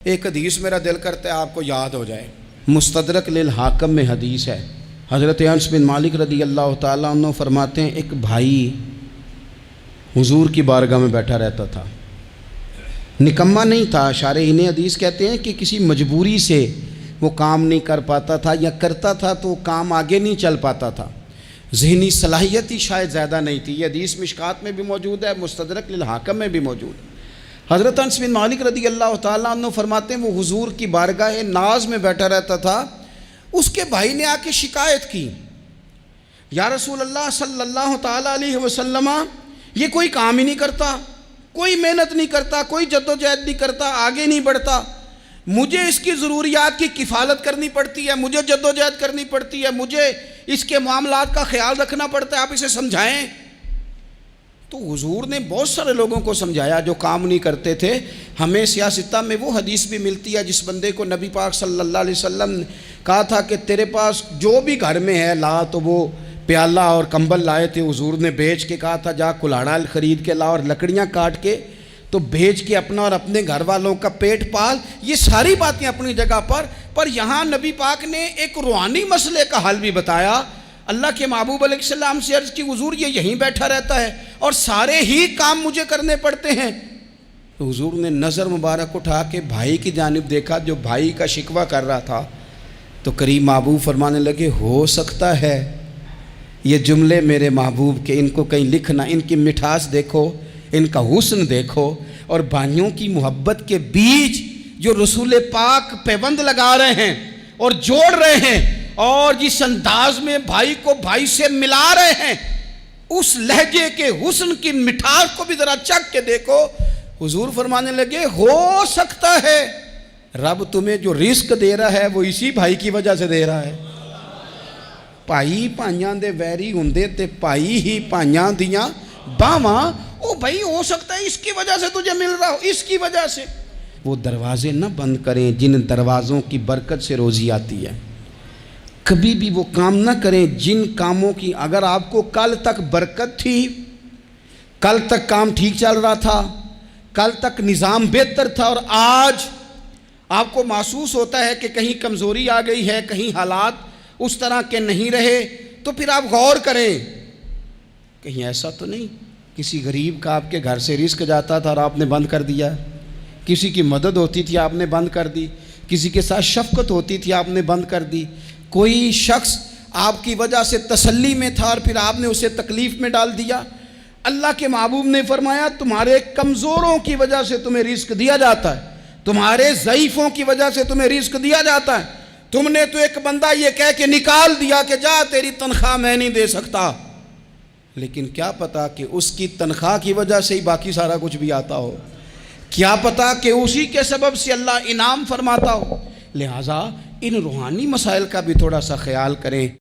ایک حدیث میرا دل کرتا ہے آپ کو یاد ہو جائے، مستدرک للحاکم میں حدیث ہے۔ حضرت انس بن مالک رضی اللہ تعالیٰ عنہ فرماتے ہیں ایک بھائی حضور کی بارگاہ میں بیٹھا رہتا تھا، نکما نہیں تھا، شارحین حدیث کہتے ہیں کہ کسی مجبوری سے وہ کام نہیں کر پاتا تھا، یا کرتا تھا تو وہ کام آگے نہیں چل پاتا تھا، ذہنی صلاحیت ہی شاید زیادہ نہیں تھی۔ یہ حدیث مشکات میں بھی موجود ہے، مستدرک للحاکم میں بھی موجود ہے۔ حضرت انس بن مالک رضی اللہ تعالیٰ عنہ فرماتے ہیں وہ حضور کی بارگاہ ناز میں بیٹھا رہتا تھا، اس کے بھائی نے آ کے شکایت کی، یا رسول اللہ صلی اللہ تعالیٰ علیہ وسلم، یہ کوئی کام ہی نہیں کرتا، کوئی محنت نہیں کرتا، کوئی جدوجہد نہیں کرتا، آگے نہیں بڑھتا، مجھے اس کی ضروریات کی کفالت کرنی پڑتی ہے، مجھے جدوجہد کرنی پڑتی ہے، مجھے اس کے معاملات کا خیال رکھنا پڑتا ہے، آپ اسے سمجھائیں۔ تو حضور نے بہت سارے لوگوں کو سمجھایا جو کام نہیں کرتے تھے۔ ہمیں سیاستہ میں وہ حدیث بھی ملتی ہے جس بندے کو نبی پاک صلی اللہ علیہ وسلم نے کہا تھا کہ تیرے پاس جو بھی گھر میں ہے لا، تو وہ پیالہ اور کمبل لائے تھے، حضور نے بیچ کے کہا تھا جا کلاڑا خرید کے لا اور لکڑیاں کاٹ کے تو بیچ کے اپنا اور اپنے گھر والوں کا پیٹ پال۔ یہ ساری باتیں اپنی جگہ پر یہاں نبی پاک نے ایک روحانی مسئلے کا حل بھی بتایا۔ اللہ کے محبوب علیہ السلام سے عرض کی حضور یہ یہیں بیٹھا رہتا ہے اور سارے ہی کام مجھے کرنے پڑتے ہیں۔ تو حضور نے نظر مبارک اٹھا کے بھائی کی جانب دیکھا جو بھائی کا شکوہ کر رہا تھا، تو قریب محبوب فرمانے لگے ہو سکتا ہے یہ جملے میرے محبوب کے، ان کو کہیں لکھنا، ان کی مٹھاس دیکھو، ان کا حسن دیکھو، اور بھائیوں کی محبت کے بیچ جو رسول پاک پیوند لگا رہے ہیں اور جوڑ رہے ہیں، اور جس انداز میں بھائی کو بھائی سے ملا رہے ہیں، اس لہجے کے حسن کی مٹھاس کو بھی ذرا چکھ کے دیکھو۔ حضور فرمانے لگے ہو سکتا ہے رب تمہیں جو رزق دے رہا ہے وہ اسی بھائی کی وجہ سے دے رہا ہے۔ بھائی پائیاں دے ویری ہوندے تے بھائی ہی پائیاں دیاں باواں، او بھائی ہو سکتا ہے اس کی وجہ سے تجھے مل رہا ہو، اس کی وجہ سے۔ وہ دروازے نہ بند کریں جن دروازوں کی برکت سے روزی آتی ہے، کبھی بھی وہ کام نہ کریں جن کاموں کی اگر آپ کو کل تک برکت تھی، کل تک کام ٹھیک چل رہا تھا، کل تک نظام بہتر تھا، اور آج آپ کو محسوس ہوتا ہے کہ کہیں کمزوری آ گئی ہے، کہیں حالات اس طرح کے نہیں رہے، تو پھر آپ غور کریں کہیں ایسا تو نہیں کسی غریب کا آپ کے گھر سے رزق جاتا تھا اور آپ نے بند کر دیا، کسی کی مدد ہوتی تھی آپ نے بند کر دی، کسی کے ساتھ شفقت ہوتی تھی آپ نے بند کر دی، کوئی شخص آپ کی وجہ سے تسلی میں تھا اور پھر آپ نے اسے تکلیف میں ڈال دیا۔ اللہ کے محبوب نے فرمایا تمہارے کمزوروں کی وجہ سے تمہیں رزق دیا جاتا ہے، تمہارے ضعیفوں کی وجہ سے تمہیں رزق دیا جاتا ہے۔ تم نے تو ایک بندہ یہ کہہ کے نکال دیا کہ جا تیری تنخواہ میں نہیں دے سکتا، لیکن کیا پتا کہ اس کی تنخواہ کی وجہ سے ہی باقی سارا کچھ بھی آتا ہو، کیا پتا کہ اسی کے سبب سے اللہ انعام فرماتا ہو۔ لہٰذا ان روحانی مسائل کا بھی تھوڑا سا خیال کریں۔